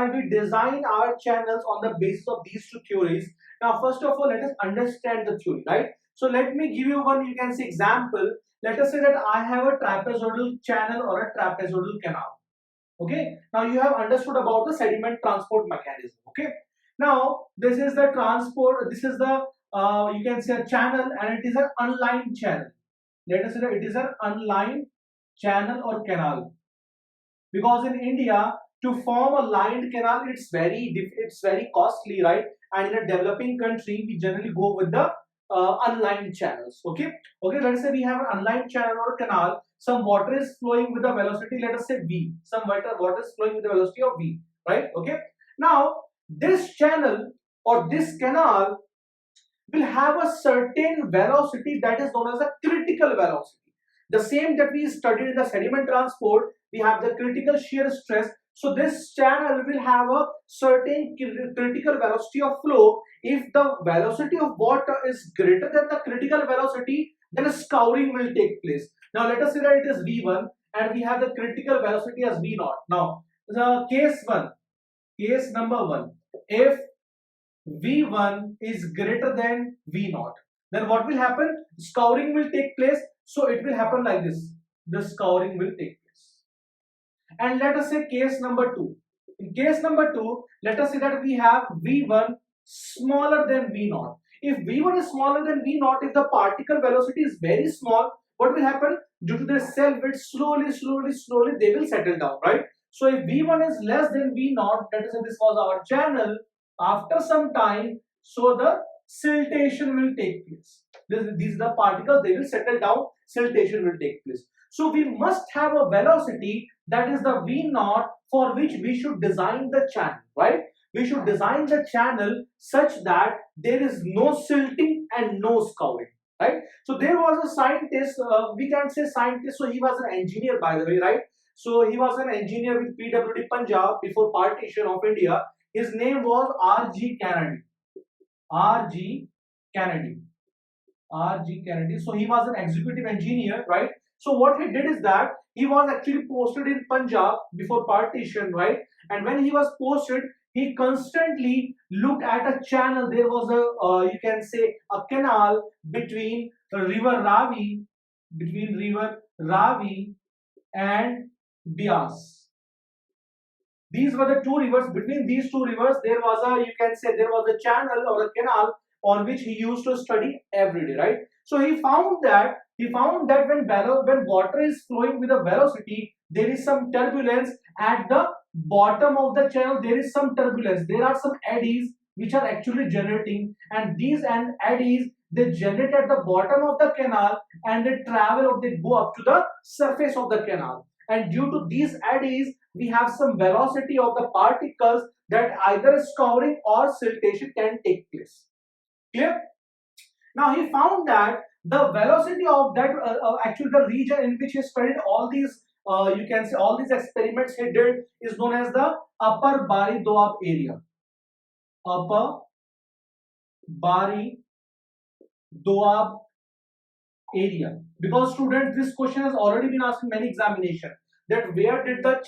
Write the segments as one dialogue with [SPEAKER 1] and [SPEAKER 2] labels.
[SPEAKER 1] and we design our channels on the basis of these two theories. Now, first of all, let us understand the theory, right? So let me give you one, you can say, example. Let us say that I have a trapezoidal channel or a trapezoidal canal. Okay. Now you have understood about the sediment transport mechanism. Okay. Now this is the transport. This is the you can say a channel, and it is an unlined channel. Let us say that it is an unlined channel or canal, because in India, to form a lined canal, it's very costly, right? And in a developing country, we generally go with the unlined channels. Okay, okay. Let us say we have an unlined channel or canal. Some water is flowing with a velocity, let us say v. Some water is flowing with the velocity of v, right? Okay. Now this channel or this canal will have a certain velocity that is known as a critical velocity. The same that we studied in the sediment transport, we have the critical shear stress. So this channel will have a certain critical velocity of flow. If the velocity of water is greater than the critical velocity, then a scouring will take place. Now let us say that it is V1 and we have the critical velocity as V0. Now the case number 1, if V1 is greater than V0, then what will happen? Scouring will take place. So it will happen like this. The scouring will take place. And let us say case number 2. In case number 2, let us say that we have V1 smaller than V0. If V1 is smaller than V0, if the particle velocity is very small, what will happen? Due to their self weight, slowly they will settle down, right? So if V1 is less than V0, that is, this was our channel, after some time, so the siltation will take place. These are the particles, they will settle down, siltation will take place. So we must have a velocity, that is the V0, for which we should design the channel, right? We should design the channel such that there is no silting and no scouring, right? So there was a scientist, we can say scientist, so he was an engineer, by the way, right? So he was an engineer with PWD Punjab before partition of India. His name was R.G. Kennedy. R.G. Kennedy. R.G. Kennedy. So he was an executive engineer, right? So what he did is that he was actually posted in Punjab before partition, right? And when he was posted, he constantly looked at a channel. There was a, you can say, a canal between river Ravi and Bias. These were the two rivers. Between these two rivers, there was a, you can say, there was a channel or a canal on which he used to study every day, right? So he found that when water is flowing with a velocity, there is some turbulence at the bottom of the channel. There is some turbulence. There are some eddies which are actually generating, and these eddies, they generate at the bottom of the canal and they travel or they go up to the surface of the canal. And due to these eddies, we have some velocity of the particles that either scouring or siltation can take place. Clear? Now he found that the velocity of that actually the region in which he studied all these you can say all these experiments he did is known as the Upper Bari Doab area. Upper Bari Doab area. Because students, this question has already been asked in many examinations, that where did the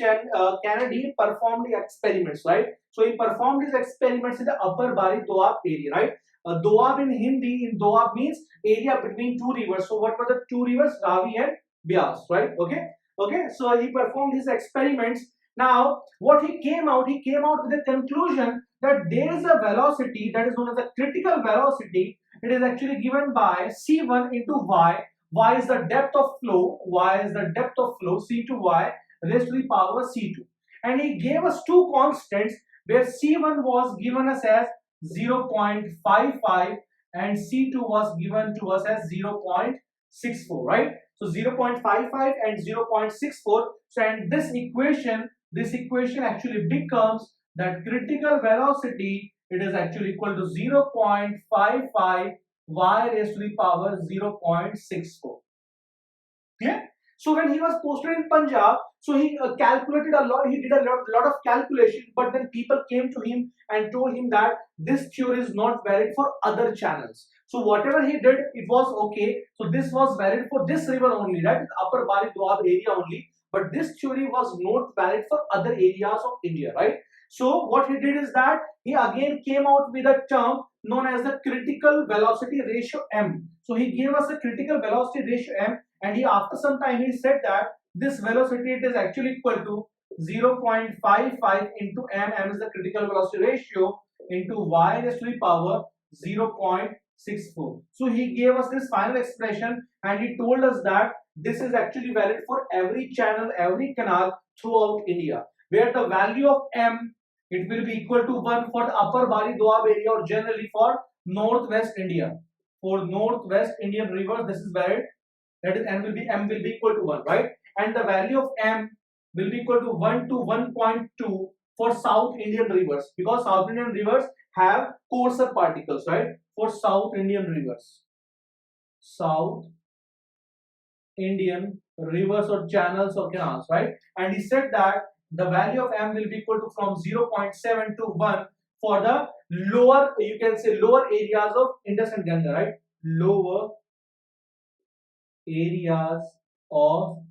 [SPEAKER 1] Kennedy perform the experiments, right? So he performed his experiments in the Upper Bari Doab area, right? Doab in Hindi, in Doab means area between two rivers. So what were the two rivers? Ravi and Bias, right? Okay, okay. So he performed his experiments. Now, what he came out with a conclusion that there is a velocity that is known as the critical velocity. It is actually given by C1 into Y. Y is the depth of flow. Y is the depth of flow. C to Y raised to the power C2. And he gave us two constants where C1 was given us as 0.55 and C2 was given to us as 0.64, right? So 0.55 and 0.64. So and this equation actually becomes that critical velocity, it is actually equal to 0.55 y raised to the power 0.64. Clear? So when he was posted in Punjab, so he calculated a lot, he did a lot of calculation, but then people came to him and told him that this theory is not valid for other channels. So whatever he did, it was okay. So this was valid for this river only, right? Upper Bari Doab area only. But this theory was not valid for other areas of India, right? So what he did is that he again came out with a term known as the critical velocity ratio m. So he gave us a critical velocity ratio m, and he after some time he said that this velocity it is actually equal to 0.55 into m is the critical velocity ratio, into y raised to the power 0.64. So he gave us this final expression, and he told us that this is actually valid for every channel, every canal throughout India, where the value of m it will be equal to 1 for the upper Bari Doab area, or generally for northwest India. For northwest Indian rivers, this is valid. That is m will be equal to 1, right? And the value of m will be equal to 1 to 1.2 for South Indian rivers, because South Indian rivers have coarser particles, right? For South Indian rivers, South Indian rivers or channels or canals, right? And he said that the value of m will be equal to from 0.7 to 1 for the lower, you can say lower areas of Indus and Ganga, right? Lower areas of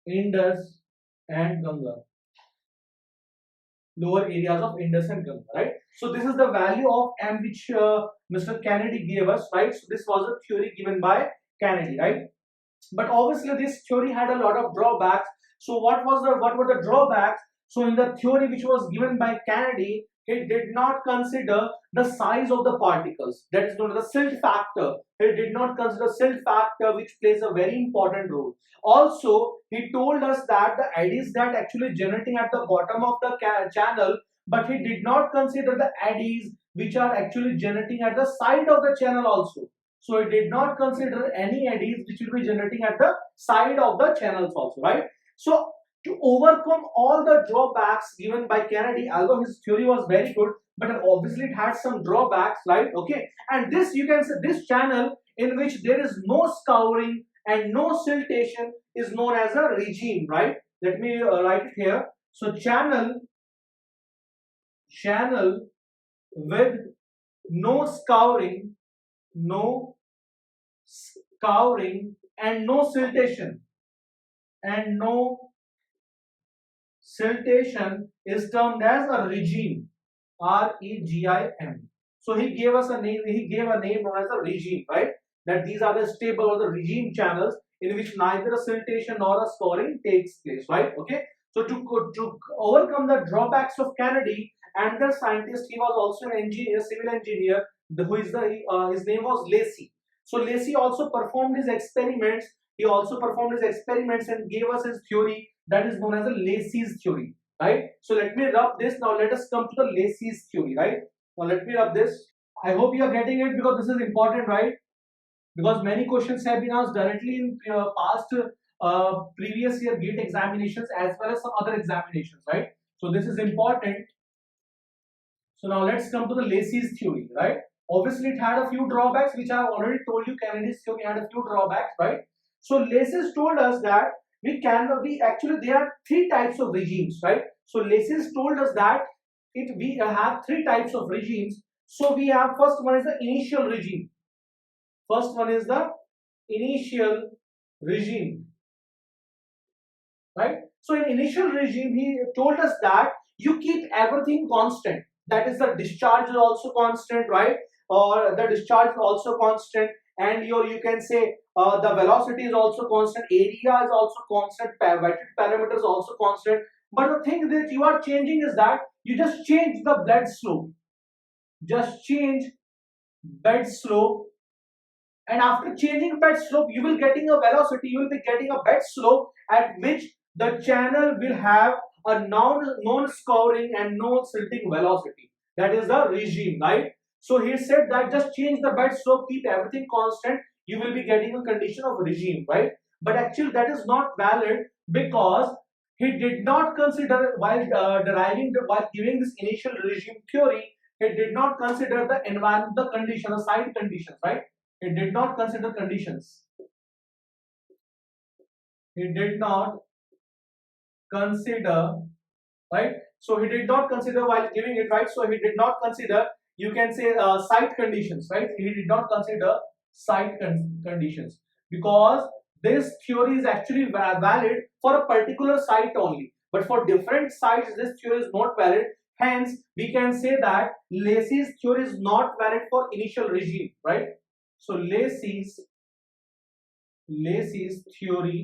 [SPEAKER 1] Indus and Ganga. Lower areas of Indus and Ganga, right? So this is the value of m which Mr. Kennedy gave us, right? So this was a theory given by Kennedy, right? But obviously this theory had a lot of drawbacks. So what were the drawbacks? So in the theory which was given by Kennedy, he did not consider the size of the particles. That is known as the silt factor. He did not consider silt factor, which plays a very important role. Also, he told us that the eddies that actually generating at the bottom of the channel, but he did not consider the eddies which are actually generating at the side of the channel also. So it did not consider any eddies which will be generating at the side of the channels also, right? So to overcome all the drawbacks given by Kennedy, although his theory was very good, but obviously it had some drawbacks, right? Okay, and this, you can say, this channel in which there is no scouring and no siltation is known as a regime, right? Let me write it here. So channel with no scouring and no siltation is termed as a regime, regime. So he gave us a name, known as a regime, right? That these are the stable or the regime channels in which neither a siltation nor a scouring takes place, right? Okay, so to overcome the drawbacks of Kennedy, another scientist, he was also an engineer, civil engineer, his name was Lacey. So Lacey also performed his experiments. He also performed his experiments and gave us his theory, that is known as the Lacey's theory, right? So let me rub this. Now let us come to the Lacey's theory, right? Now let me rub this. I hope you are getting it, because this is important, right? Because many questions have been asked directly in past previous year GATE examinations as well as some other examinations, right? So this is important. So now let's come to the Lacey's theory, right? Obviously, it had a few drawbacks, which I have already told you. Kennedy's theory had a few drawbacks, right? So Lacey's told us that there are three types of regimes, right? So Lacey's told us that we have three types of regimes. So we have, first one is the initial regime. First one is the initial regime, right? So in initial regime, he told us that you keep everything constant. That is, the discharge is also constant, right? Or the discharge is also constant, and you can say the velocity is also constant, area is also constant, wetted parameter is also constant. But the thing that you are changing is that you just change the bed slope. Just change bed slope, and after changing bed slope, you will getting a velocity. You will be getting a bed slope at which the channel will have a non-scouring and non-silting velocity. That is the regime, right? So he said that just change the bed slope, keep everything constant, you will be getting a condition of regime, right? But actually that is not valid, because he did not consider, while giving this initial regime theory, he did not consider the environmental condition, the side conditions, right? He did not consider conditions. He did not consider, right? So he did not consider while giving it, right? So he did not consider, you can say, site conditions, right? He did not consider site conditions, because this theory is actually valid for a particular site only. but for different sites this theory is not valid. Hence we can say that Lacey's theory is not valid for initial regime, right? So Lacey's theory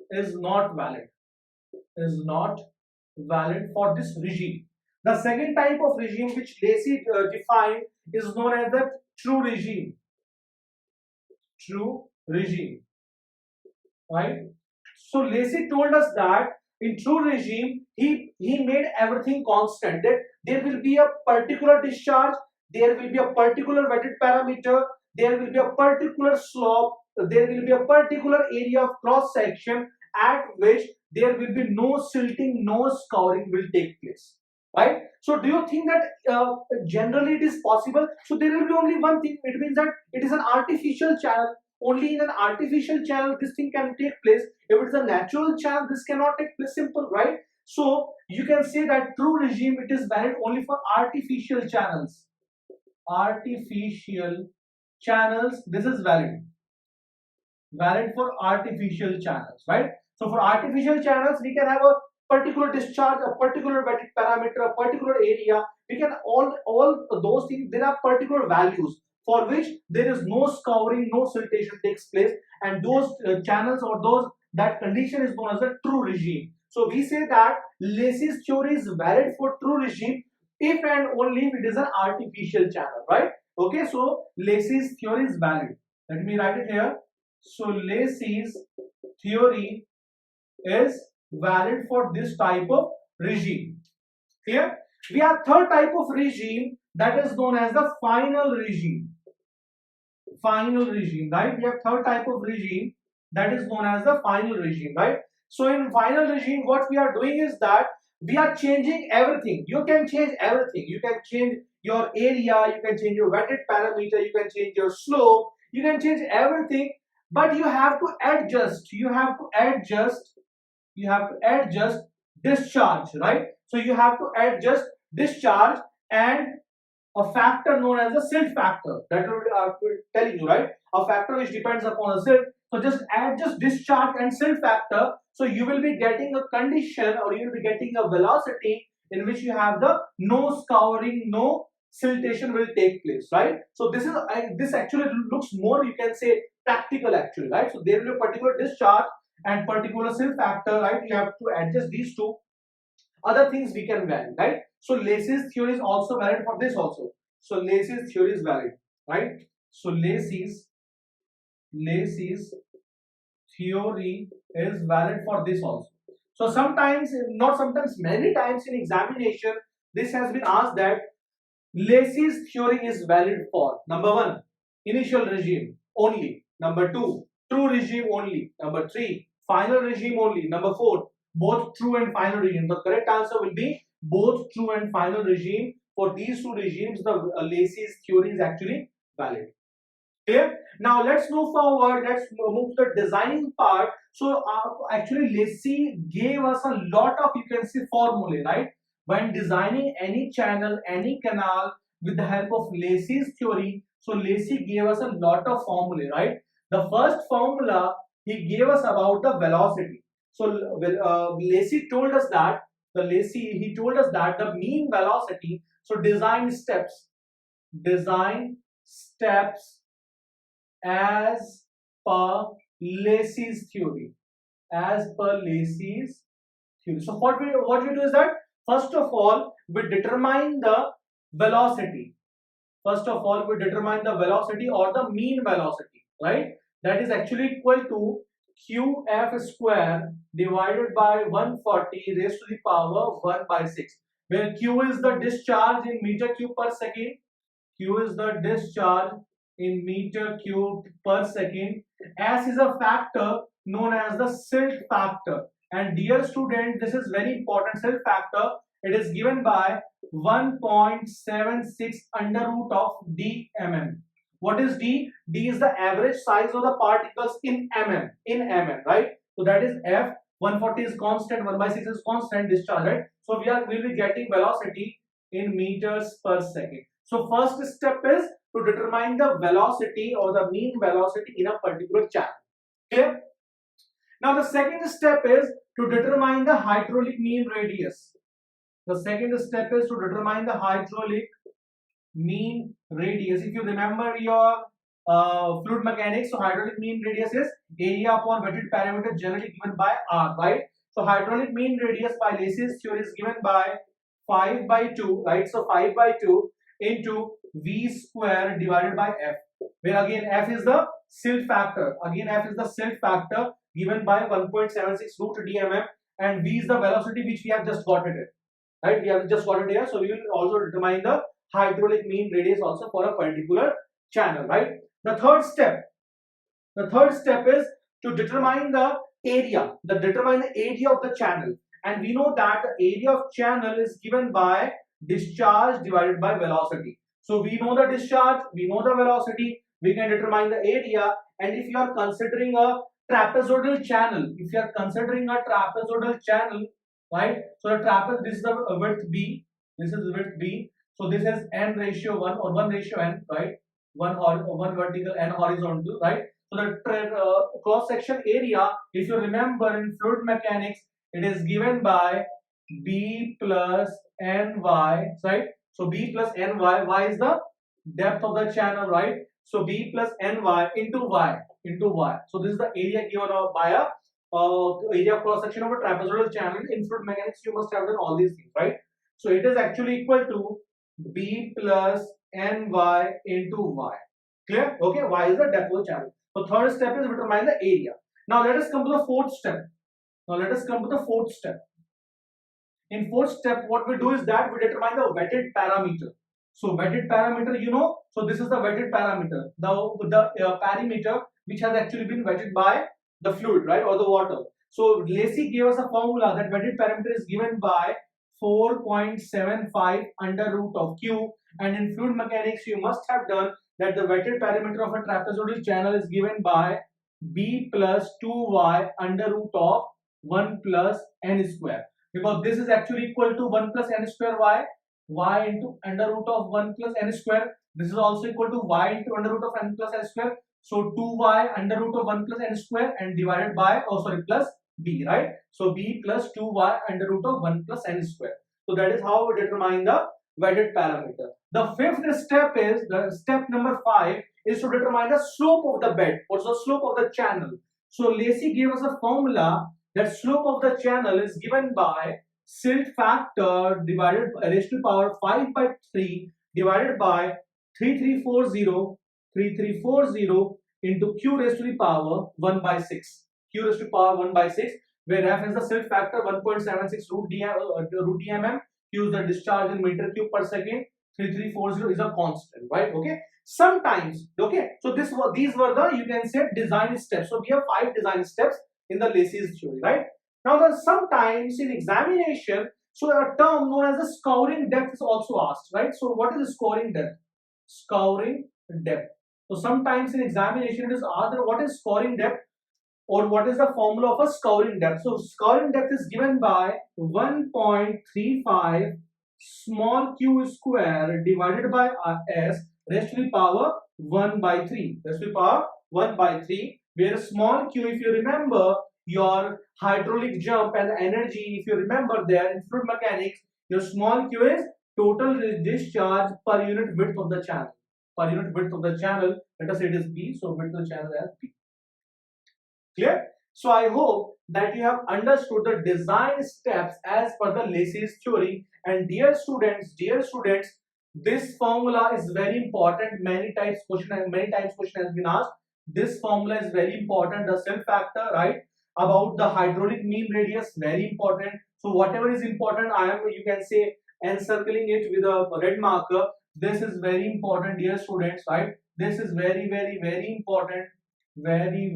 [SPEAKER 1] is not valid, for this regime. The second type of regime which Lacey defined is known as the true regime. Right? So Lacey told us that in true regime, he made everything constant. That there will be a particular discharge, there will be a particular wetted parameter, there will be a particular slope, there will be a particular area of cross section at which there will be no silting, no scouring will take place. Right? So do you think that generally it is possible? So there will be only one thing. It means that it is an artificial channel. Only in an artificial channel this thing can take place. If it's a natural channel, this cannot take place. Simple, right? So you can say that true regime, it is valid only for artificial channels. This is valid for artificial channels, right? So for artificial channels, we can have a particular discharge, a particular wetted parameter, a particular area. We can all those things. There are particular values for which there is no scouring, no siltation takes place, and those channels or that condition is known as a true regime. So we say that Lacey's theory is valid for true regime if and only if it is an artificial channel, right? Okay, so Lacey's theory is valid. Let me write it here. So Lacey's theory is valid for this type of regime. Clear? We have third type of regime, that is known as the final regime. Right? We have third type of regime, that is known as the final regime, right? So in final regime, what we are doing is that we are changing everything. You can change everything. You can change your area, you can change your wetted parameter, you can change your slope, you can change everything, but you have to adjust. You have to adjust discharge, right? So you have to adjust discharge and a factor known as the silt factor, that will telling you, right? A factor which depends upon the silt. So just adjust discharge and silt factor, so you will be getting a condition, or you will be getting a velocity in which you have the no scouring, no siltation will take place, right? So this actually looks more, you can say, practical actually, right? So there will be a particular discharge and particular silt factor, right? You have to adjust these two. Other things we can value, right? So Lacey's theory is also valid for this also. So Lacey's theory is valid, right? So Lacey's theory is valid for this also. So sometimes, not sometimes, many times in examination, this has been asked that Lacey's theory is valid for number 1, initial regime only. Number 2, true regime only. Number 3, final regime only. Number 4, both true and final regime. The correct answer will be both true and final regime. For these two regimes, the Lacey's theory is actually valid. Clear? Now let's move forward. Let's move to the designing part. So actually Lacey gave us a lot of, you can see, formulae, right? When designing any channel, any canal with the help of Lacey's theory, so Lacey gave us a lot of formulae, right? The first formula he gave us about the velocity. So Lacey told us that the mean velocity. So design steps as per Lacey's theory. So what we do is that first of all we determine the velocity. Or the mean velocity, right? That is actually equal to qf square divided by 140 raised to the power 1 by 6, where q is the discharge in meter cube per second. S is a factor known as the silt factor. And dear student, this is very important, silt factor. It is given by 1.76 under root of d/mm. What is d? D is the average size of the particles in mm, right? So that is f. 140 is constant, 1 by 6 is constant discharge, right? So we'll be getting velocity in meters per second. So first step is to determine the velocity or the mean velocity in a particular channel. Clear? Now the second step is to determine the hydraulic mean radius. The second step is to determine the hydraulic mean radius. If you remember your fluid mechanics, so hydraulic mean radius is area upon wetted parameter generally given by R, right? So hydraulic mean radius by Lacy's theory is given by 5 by 2, right? So 5 by 2 into V square divided by F, where again F is the silt factor. Again F is the silt factor given by 1.76 root dmm, and V is the velocity which we have just got it, right? We have just got it here. So we will also determine the hydraulic mean radius also for a particular channel, right? The third step is to determine the area, determine the area of the channel, and we know that the area of channel is given by discharge divided by velocity. So we know the discharge, we know the velocity, we can determine the area. And if you are considering a trapezoidal channel, right? So the trapeze, this is the width B, this is width B. So this is n ratio 1 or 1 ratio n, right? One vertical and horizontal, right? So the cross section area, if you remember in fluid mechanics, it is given by B plus Ny, right? So B plus Ny, y is the depth of the channel, right? So B plus Ny into y. So this is the area given by a area of cross section of a trapezoidal channel. In fluid mechanics, you must have done all these things, right? So it is actually equal to B plus Ny into y. Clear? Okay, y is the depth of the channel. So third step is determine the area. Now let us come to the fourth step. In fourth step, what we do is that we determine the wetted parameter. So wetted parameter, you know, so this is the wetted parameter, the parameter which has actually been wetted by the fluid, right, or the water. So Lacy gave us a formula that wetted parameter is given by 4.75 under root of Q, and in fluid mechanics you must have done that the wetted parameter of a trapezoidal channel is given by B plus 2y under root of 1 plus n square, because this is actually equal to 1 plus n square y into under root of 1 plus n square. This is also equal to y into under root of n plus n square. So 2y under root of 1 plus n square and divided by, plus b, right? So b plus 2y under root of 1 plus n square. So that is how we determine the wetted parameter. The fifth step is, the step number 5 is to determine the slope of the bed. What's the slope of the channel? So Lacy gave us a formula that slope of the channel is given by silt factor divided by raised to power 5 by 3 divided by 3340 into q raised to the power 1 by 6. Q raised to power 1 by 6, where F is the silt factor 1.76 root dmm, Q is the discharge in meter cube per second, 3340 is a constant, right? Okay. Sometimes, okay, so these were the, you can say, design steps. So we have 5 design steps in the Lacy's theory, right? Now sometimes in examination, so a term known as the scouring depth is also asked, right? So what is the scouring depth? Scouring depth. So sometimes in examination it is asked what is scouring depth, or what is the formula of a scouring depth. So scouring depth is given by 1.35 small q square divided by s raised to the power 1 by 3. Raised to the power 1 by 3, where small q, if you remember your hydraulic jump and energy, if you remember there in fluid mechanics, your small q is total discharge per unit width of the channel. Per unit width of the channel, let us say it is B, so width of the channel as B. Clear? So I hope that you have understood the design steps as per the Lacy's theory. And dear students, this formula is very important. Many times question has been asked. This formula is very important. The silt factor, right? About the hydraulic mean radius, very important. So whatever is important, you can say, encircling it with a red marker. This is very important, dear students, right? This is very important, very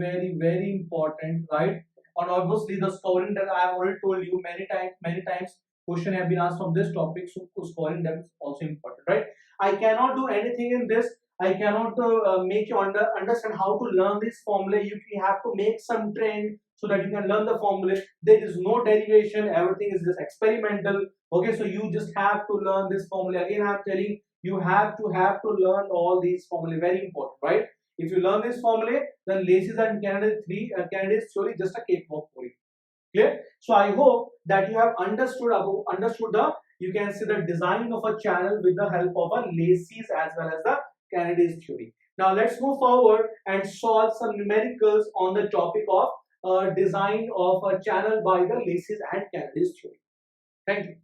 [SPEAKER 1] important, right? And obviously the scoring that I have already told you many times question have been asked from this topic, so scoring depth is also important, right? I cannot do anything in this. I cannot make you understand how to learn this formula. You have to make some trend so that you can learn the formula. There is no derivation, everything is just experimental. Okay, so you just have to learn this formula. Again, I am telling you have to learn all these formulae, very important, right? If you learn this formula, then Lacey's and Kennedy's theory is just a cakewalk for you. Clear? So I hope that you have understood the, you can see, the design of a channel with the help of a Lacey's as well as the Kennedy's theory. Now let's move forward and solve some numericals on the topic of design of a channel by the Lacey's and Kennedy's theory. Thank you.